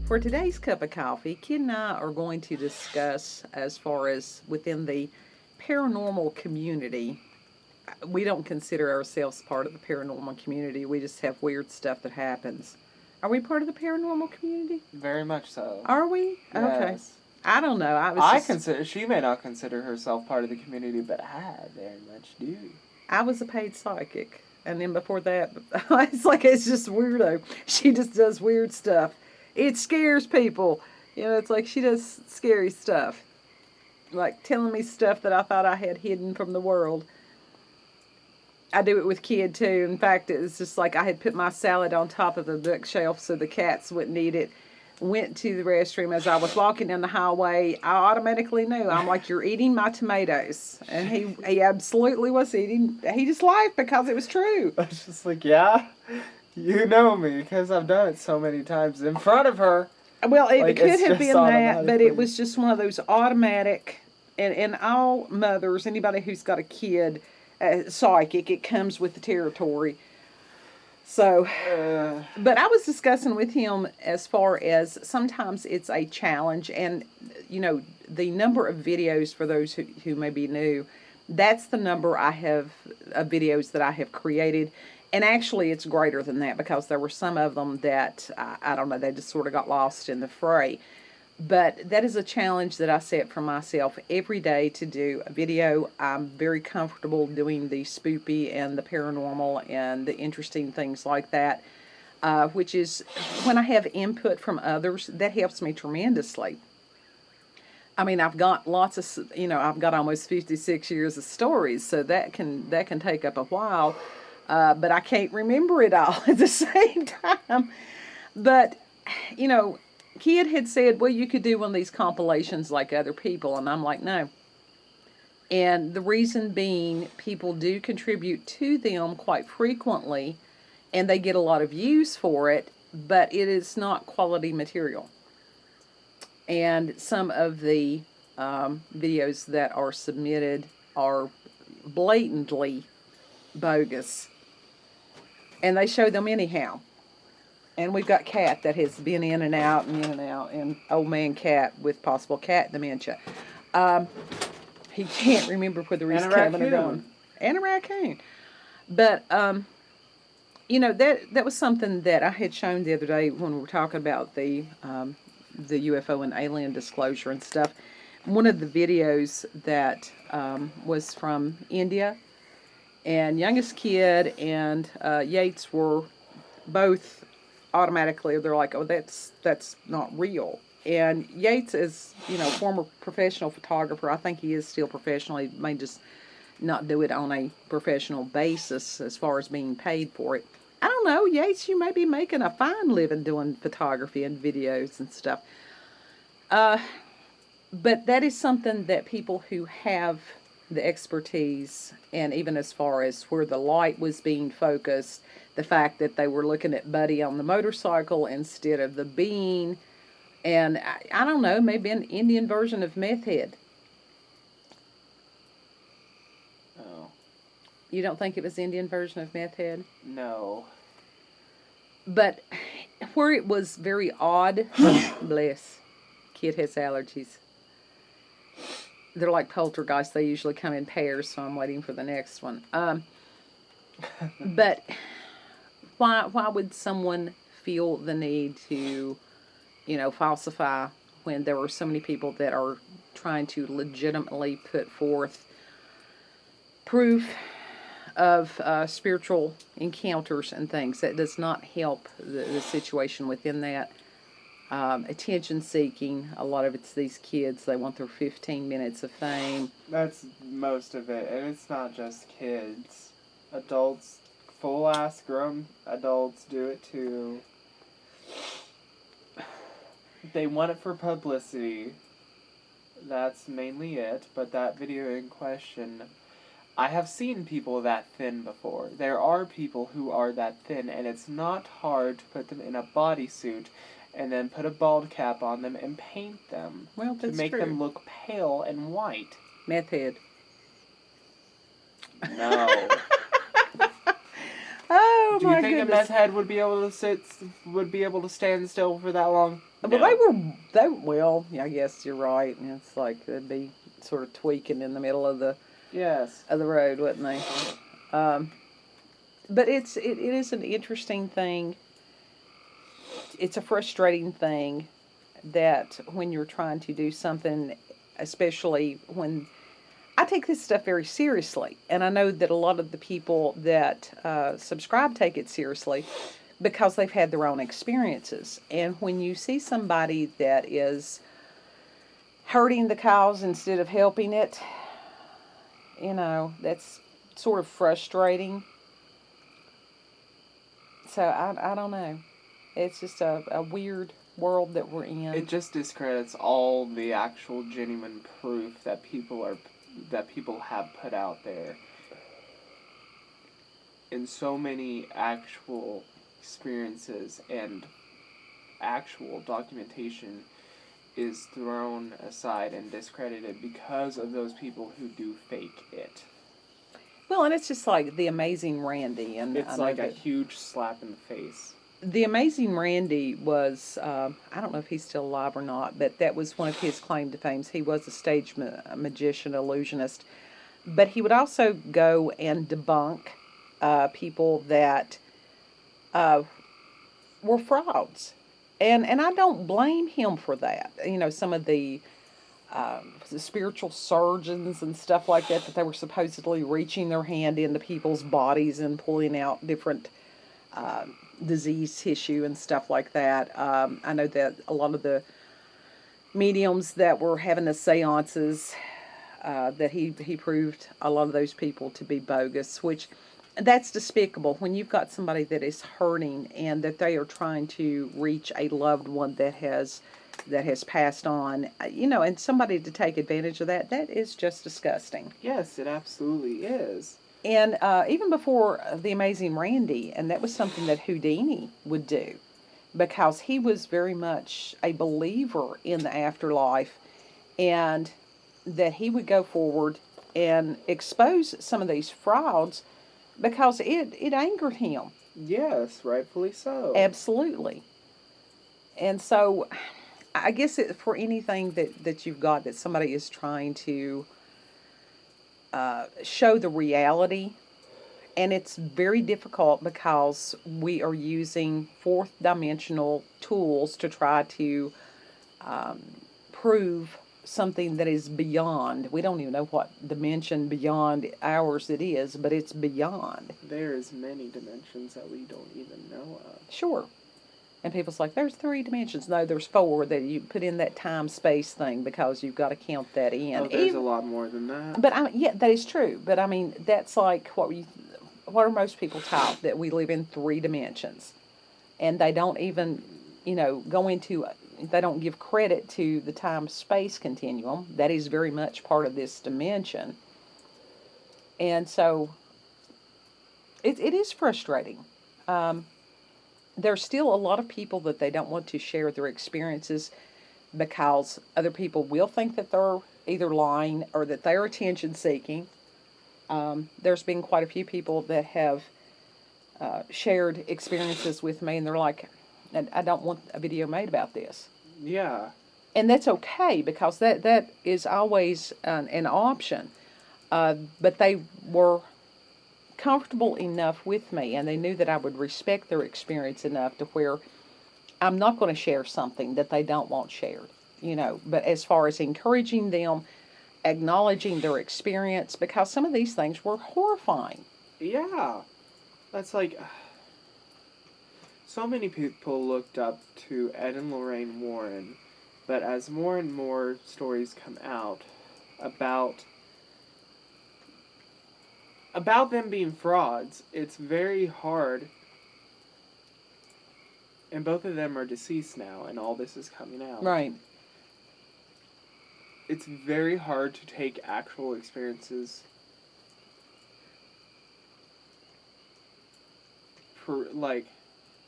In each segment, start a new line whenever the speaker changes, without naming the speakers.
For today's cup of coffee, Kid and I are going to discuss, as far as within the paranormal community, we don't consider ourselves part of the paranormal community. We just have weird stuff that happens. Are we part of the paranormal community?
Very much so.
Are we?
Yes.
Okay. I don't know.
Consider, she may not consider herself part of the community, but I very much do.
I was a paid psychic. And then before that, it's just weirdo. She just does weird stuff. It scares people. It's like she does scary stuff. Like telling me stuff that I thought I had hidden from the world. I do it with Kid too. In fact, it's just like I had put my salad on top of the bookshelf so the cats wouldn't eat it. Went to the restroom. As I was walking down the highway, I automatically knew. I'm like, you're eating my tomatoes. And he absolutely was eating. He just laughed because it was true.
I was just like, yeah, you know me because I've done it so many times in front of her.
Well, it could have been that, but it was just one of those automatic. And all mothers, anybody who's got a kid, psychic, it comes with the territory. So, but I was discussing with him as far as sometimes it's a challenge, and the number of videos for those who may be new, that's the number I have of videos that I have created, and actually it's greater than that because there were some of them that I don't know, they just sort of got lost in the fray. But that is a challenge that I set for myself every day to do a video. I'm very comfortable doing the spoopy and the paranormal and the interesting things like that, which is when I have input from others, that helps me tremendously. I mean, I've got lots of, I've got almost 56 years of stories, so that can take up a while, but I can't remember it all at the same time. But, Kid had said, well, you could do one of these compilations like other people. And I'm like, no. And the reason being, people do contribute to them quite frequently, and they get a lot of views for it, but it is not quality material. And some of the videos that are submitted are blatantly bogus. And they show them anyhow. And we've got Cat that has been in and out, and old man Cat with possible cat dementia. He can't remember whether he's coming or going. And a raccoon. But, that was something that I had shown the other day when we were talking about the UFO and alien disclosure and stuff. One of the videos that was from India, and youngest Kid and Yates were both automatically, they're like, oh, that's not real. And Yates is, former professional photographer. I think he is still professional. He may just not do it on a professional basis as far as being paid for it. I don't know, Yates, you may be making a fine living doing photography and videos and stuff. But that is something that people who have the expertise, and even as far as where the light was being focused, the fact that they were looking at Buddy on the motorcycle instead of the bean, and I don't know, maybe an Indian version of meth head.
Oh.
You don't think it was Indian version of meth head?
No.
But where it was very odd, bless, Kid has allergies. They're like poltergeists. They usually come in pairs, so I'm waiting for the next one. But why would someone feel the need to, falsify when there were so many people that are trying to legitimately put forth proof of spiritual encounters and things? That does not help the situation within that. Attention seeking, a lot of it's these kids, they want their 15 minutes of fame.
That's most of it, and it's not just kids. Adults, full-ass grown adults do it too. They want it for publicity. That's mainly it, but that video in question, I have seen people that thin before. There are people who are that thin, and it's not hard to put them in a bodysuit and then put a bald cap on them and paint them
Well,
to
that's
make
true.
them look pale and white.
Meth head.
No.
Oh
Do you
my
think
goodness.
a meth head would be able to stand still for that long?
Well,
No.
well, I guess you're right. It's like they'd be sort of tweaking in the middle of the
Yes.
road, wouldn't they? But it is an interesting thing. It's a frustrating thing that when you're trying to do something, especially when I take this stuff very seriously, and I know that a lot of the people that subscribe take it seriously because they've had their own experiences. And when you see somebody that is hurting the cause instead of helping it, that's sort of frustrating. So I don't know. It's just a weird world that we're in.
It just discredits all the actual genuine proof that people have put out there. And so many actual experiences and actual documentation is thrown aside and discredited because of those people who do fake it.
Well, and it's just like the Amazing Randy, and
it's like a huge slap in the face.
The Amazing Randy was, I don't know if he's still alive or not, but that was one of his claim to fame. He was a stage magician, illusionist. But he would also go and debunk people that were frauds. And I don't blame him for that. Some of the spiritual surgeons and stuff like that they were supposedly reaching their hand into people's bodies and pulling out different disease tissue and stuff like that. I know that a lot of the mediums that were having the seances, that he proved a lot of those people to be bogus, which that's despicable when you've got somebody that is hurting and that they are trying to reach a loved one that has passed on, and somebody to take advantage of that is just disgusting.
Yes, it absolutely is.
And even before The Amazing Randy, and that was something that Houdini would do, because he was very much a believer in the afterlife, and that he would go forward and expose some of these frauds because it angered him.
Yes, rightfully so.
Absolutely. And so I guess for anything that you've got that somebody is trying to show the reality, and it's very difficult because we are using fourth dimensional tools to try to prove something that is beyond. We don't even know what dimension beyond ours it is, but it's beyond.
There's many dimensions that we don't even know of.
Sure. And people's like, there's 3 dimensions. No, there's 4 that you put in that time-space thing because you've got to count that in.
Oh, there's a lot more than that.
But yeah, that is true. But I mean, that's like what are most people taught, that we live in 3 dimensions, and they don't even, go into. They don't give credit to the time-space continuum. That is very much part of this dimension, and so it is frustrating. There's still a lot of people that they don't want to share their experiences because other people will think that they're either lying or that they're attention seeking. There's been quite a few people that have shared experiences with me, and they're like, I don't want a video made about this.
Yeah.
And that's okay, because that is always an option. But they were comfortable enough with me, and they knew that I would respect their experience enough to where I'm not going to share something that they don't want shared, But as far as encouraging them, acknowledging their experience, because some of these things were horrifying.
Yeah. That's like, so many people looked up to Ed and Lorraine Warren, but as more and more stories come out about them being frauds, it's very hard, and both of them are deceased now, and all this is coming out.
Right.
It's very hard to take actual experiences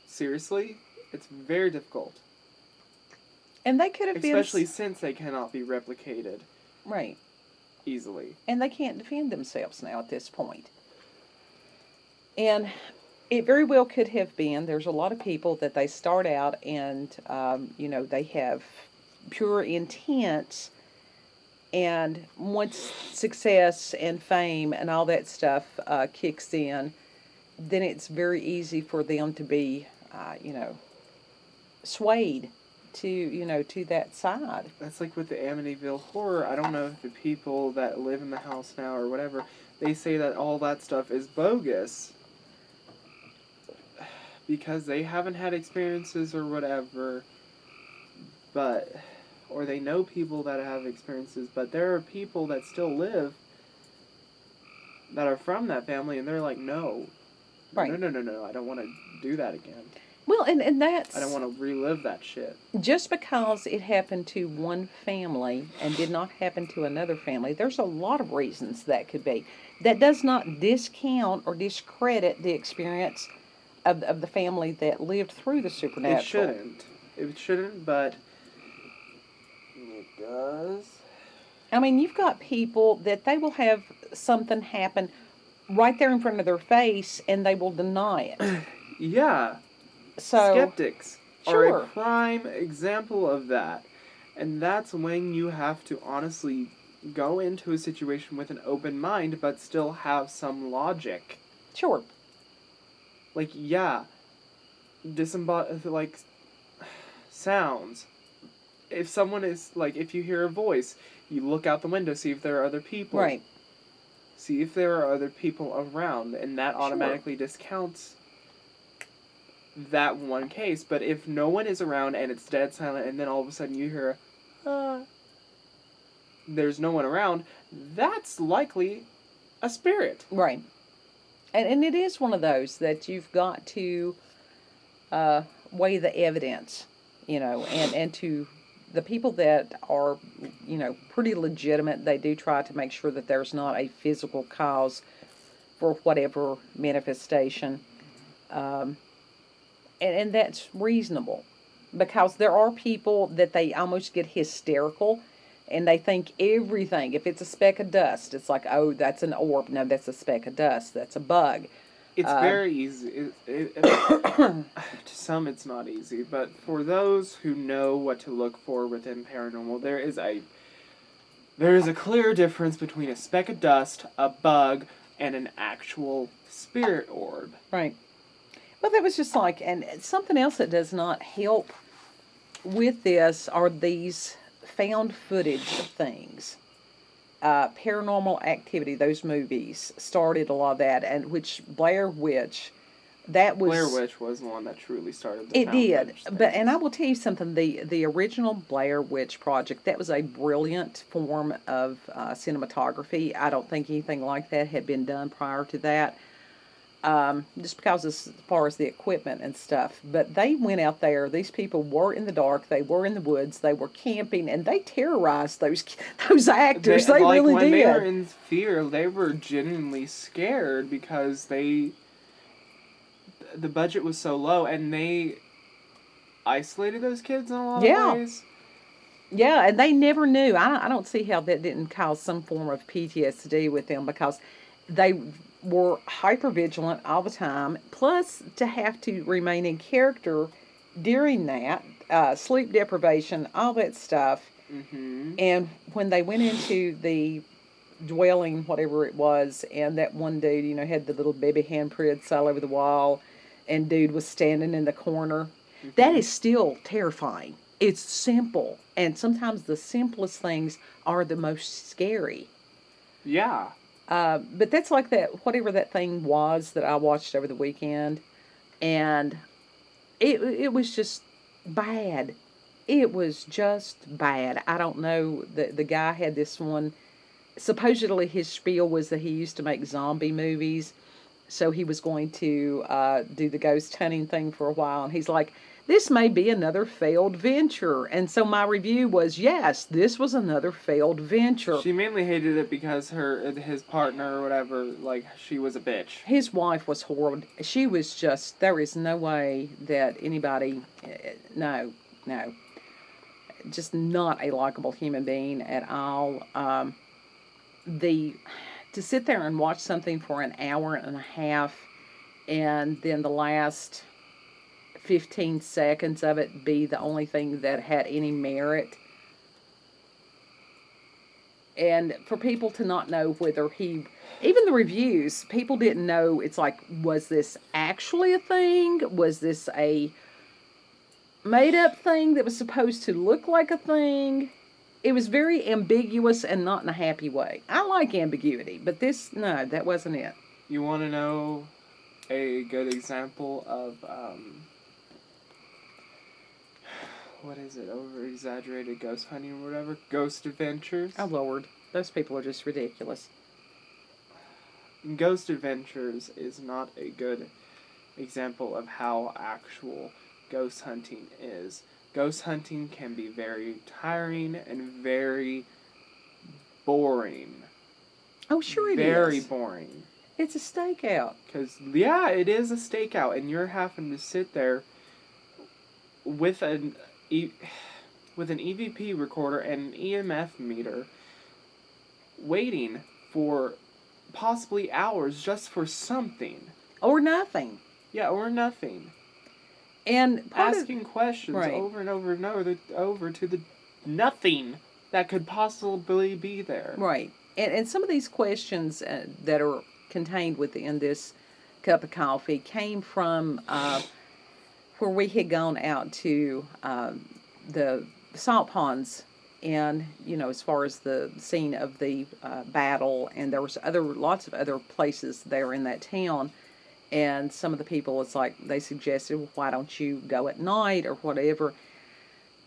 seriously. It's very difficult.
And they could have
especially since they cannot be replicated.
Right.
Easily.
And they can't defend themselves now at this point. And it very well could have been. There's a lot of people that they start out and, they have pure intent. And once success and fame and all that stuff kicks in, then it's very easy for them to be, swayed to that side.
That's like with the Amityville Horror. I don't know if the people that live in the house now or whatever, they say that all that stuff is bogus because they haven't had experiences or whatever, or they know people that have experiences, but there are people that still live that are from that family, and they're like, no,
right.
no, I don't want to do that again.
Well, and that's...
I don't want to relive that shit.
Just because it happened to one family and did not happen to another family, there's a lot of reasons that could be. That does not discount or discredit the experience of the family that lived through the supernatural.
It shouldn't, but it does.
I mean, you've got people that they will have something happen right there in front of their face and they will deny it.
Yeah.
So,
skeptics
sure.
are a prime example of that. And that's when you have to honestly go into a situation with an open mind, but still have some logic.
Sure.
Like, yeah, sounds. If someone is, if you hear a voice, you look out the window, see if there are other people.
Right.
See if there are other people around, and that automatically discounts that one case. But if no one is around and it's dead silent, and then all of a sudden you hear, there's no one around, that's likely a spirit.
Right. And it is one of those that you've got to weigh the evidence, and to the people that are, pretty legitimate, they do try to make sure that there's not a physical cause for whatever manifestation. And that's reasonable, because there are people that they almost get hysterical and they think everything, if it's a speck of dust, it's like, oh, that's an orb. No, that's a speck of dust. That's a bug.
It's very easy. To some, it's not easy. But for those who know what to look for within paranormal, there is a clear difference between a speck of dust, a bug, and an actual spirit orb.
Right. Well, that was just and something else that does not help with this are these found footage of things. Paranormal Activity, those movies started a lot of that, and which Blair Witch, that was...
Blair Witch was the one that truly started the
It did, and I will tell you something, the original Blair Witch Project, that was a brilliant form of cinematography. I don't think anything like that had been done prior to that. Just because as far as the equipment and stuff. But they went out there, these people were in the dark, they were in the woods, they were camping, and they terrorized those actors. They really did.
When they were in fear, they were genuinely scared because the budget was so low, and they isolated those kids in a lot of ways.
Yeah, and they never knew. I don't see how that didn't cause some form of PTSD with them, because they were hyper-vigilant all the time, plus to have to remain in character during that, sleep deprivation, all that stuff.
Mm-hmm.
And when they went into the dwelling, whatever it was, and that one dude, had the little baby handprints all over the wall, and dude was standing in the corner, mm-hmm. That is still terrifying. It's simple, and sometimes the simplest things are the most scary.
Yeah.
But that's like that, whatever that thing was that I watched over the weekend, and it was just bad. It was just bad. I don't know, the guy had this one, supposedly his spiel was that he used to make zombie movies, so he was going to do the ghost hunting thing for a while, and he's like, this may be another failed venture. And so my review was, yes, this was another failed venture.
She mainly hated it because his partner or whatever, she was a bitch.
His wife was horrible. She was just, there is no way that anybody, no. just not a likable human being at all. To sit there and watch something for an hour and a half, and then the last 15 seconds of it be the only thing that had any merit. And for people to not know whether even the reviews, people didn't know. It's like, was this actually a thing? Was this a made up thing that was supposed to look like a thing? It was very ambiguous and not in a happy way. I like ambiguity, but no, that wasn't it.
You want to know a good example of, what is it, over-exaggerated ghost hunting or whatever? Ghost adventures?
Oh, Lord. Those people are just ridiculous.
Ghost adventures is not a good example of how actual ghost hunting is. Ghost hunting can be very tiring and very boring.
Oh, sure it is.
Very boring.
It's a stakeout.
Because, yeah, it is a stakeout, and you're having to sit there with an EVP recorder and an EMF meter waiting for possibly hours just for something.
Or nothing.
Yeah, or nothing.
And
asking questions
right.
over and over and over to the nothing that could possibly be there.
Right. And some of these questions that are contained within this cup of coffee came from where we had gone out to the salt ponds, and as far as the scene of the battle, and there was lots of other places there in that town. And some of the people, it's like they suggested, well, why don't you go at night or whatever?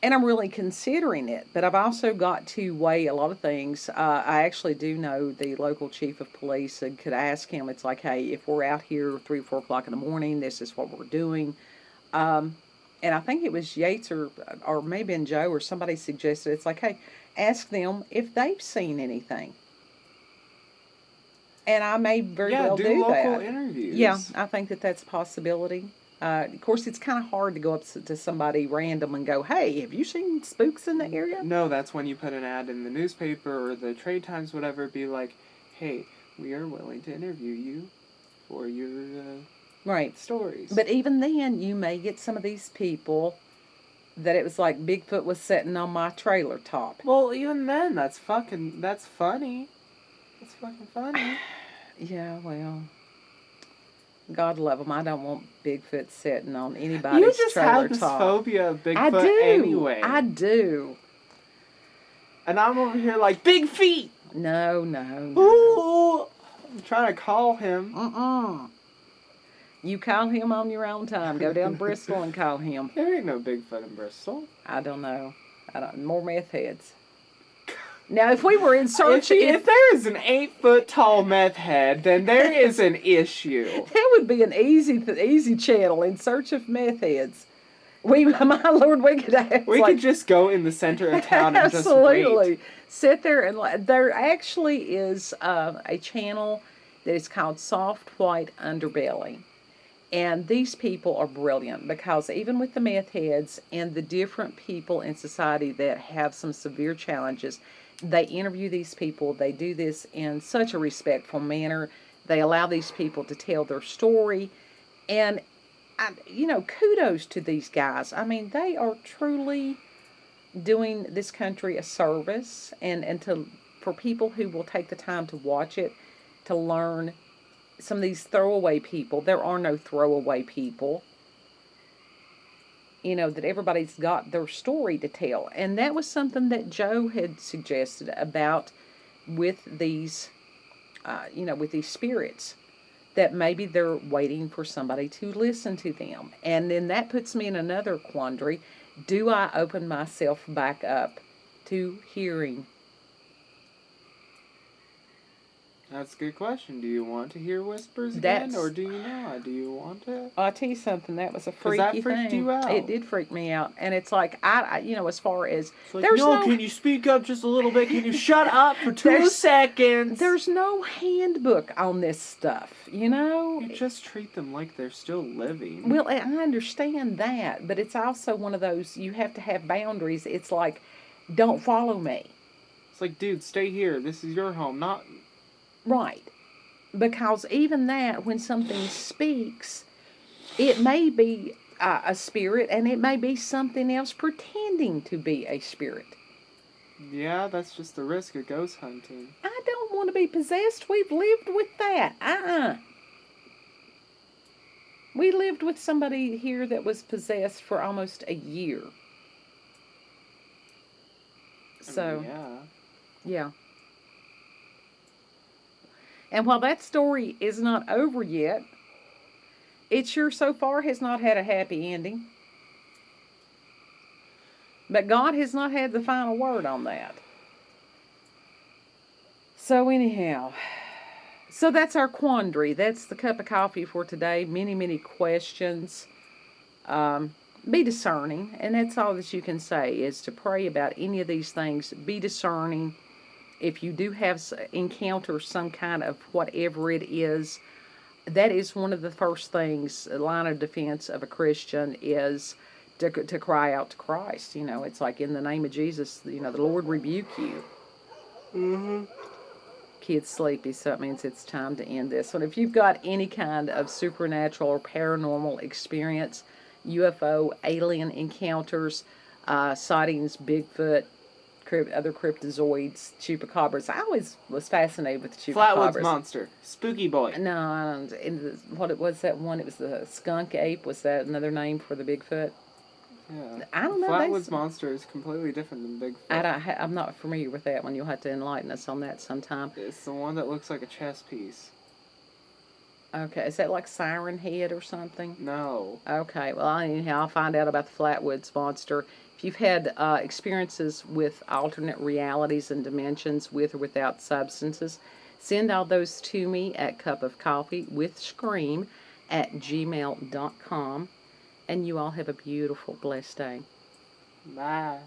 And I'm really considering it, but I've also got to weigh a lot of things. I actually do know the local chief of police, and could ask him. It's like, hey, if we're out here 3 or 4 o'clock in the morning, this is what we're doing. And I think it was Yates or maybe in Joe or somebody suggested, it's like, hey, ask them if they've seen anything. And I may very well do that.
Yeah, do local interviews.
Yeah, I think that's a possibility. Of course, it's kind of hard to go up to somebody random and go, hey, have you seen spooks in the area?
No, that's when you put an ad in the newspaper or the Trade Times, whatever, be like, hey, we are willing to interview you for your
right
stories.
But even then, you may get some of these people that it was like Bigfoot was sitting on my trailer top.
Well, even then, that's funny. That's fucking funny.
Yeah, well, God love them. I don't want Bigfoot sitting on anybody's trailer top. You just
have this phobia of Bigfoot anyway.
I do.
And I'm over here like, big feet!
No.
Ooh! I'm trying to call him.
You call him on your own time. Go down to Bristol and call him.
There ain't no Bigfoot in Bristol.
I don't know. More meth heads. Now, if we were in search...
If there is an 8-foot tall meth head, then there is an issue.
That would be an easy channel, In Search of Meth Heads. My Lord, we could have...
We could just go in the center of town and just wait.
Absolutely. Sit there and... There actually is a channel that is called Soft White Underbelly. And these people are brilliant, because even with the meth heads and the different people in society that have some severe challenges, they interview these people. They do this in such a respectful manner. They allow these people to tell their story. And, kudos to these guys. I mean, they are truly doing this country a service. And for people who will take the time to watch it, to learn some of these throwaway people. There are no throwaway people. That everybody's got their story to tell. And that was something that Joe had suggested about with these, with these spirits, that maybe they're waiting for somebody to listen to them. And then that puts me in another quandary. Do I open myself back up to hearing?
That's a good question. Do you want to hear whispers again, or do you not? Do you want to?
I'll tell you something. That was a freaky
that
thing.
freaked you out.
It did freak me out, and it's like as far as
like, there's no. Can you speak up just a little bit? Can you shut up for 2 seconds?
There's no handbook on this stuff.
You just treat them like they're still living.
Well, I understand that, but it's also one of those you have to have boundaries. It's like, don't follow me.
It's like, dude, stay here. This is your home, not.
Right. Because even that, when something speaks, it may be a spirit, and it may be something else pretending to be a spirit.
Yeah, that's just the risk of ghost hunting.
I don't want to be possessed. We've lived with that. We lived with somebody here that was possessed for almost a year. So, yeah. And while that story is not over yet, it sure so far has not had a happy ending. But God has not had the final word on that. So anyhow, so that's our quandary. That's the cup of coffee for today. Many, many questions. Be discerning, and that's all that you can say, is to pray about any of these things. Be discerning. If you do encounter some kind of whatever it is, that is one of the first things, a line of defense of a Christian is to cry out to Christ. It's like, in the name of Jesus, the Lord rebuke you.
Mm-hmm.
Kid's sleepy, so it means it's time to end this one. If you've got any kind of supernatural or paranormal experience, UFO, alien encounters, sightings, Bigfoot, other cryptozoids, chupacabras. I always was fascinated with the chupacabras.
Flatwoods Monster. Spooky Boy.
No, what was that one? It was the skunk ape. Was that another name for the Bigfoot?
Yeah.
I don't know.
Flatwoods Monster is completely different than Bigfoot.
I'm not familiar with that one. You'll have to enlighten us on that sometime.
It's the one that looks like a chess piece.
Okay, is that like Siren Head or something?
No.
Okay, well, anyhow, I'll find out about the Flatwoods Monster. If you've had experiences with alternate realities and dimensions with or without substances, send all those to me at cupofcoffeewithscream@gmail.com. And you all have a beautiful, blessed day.
Bye.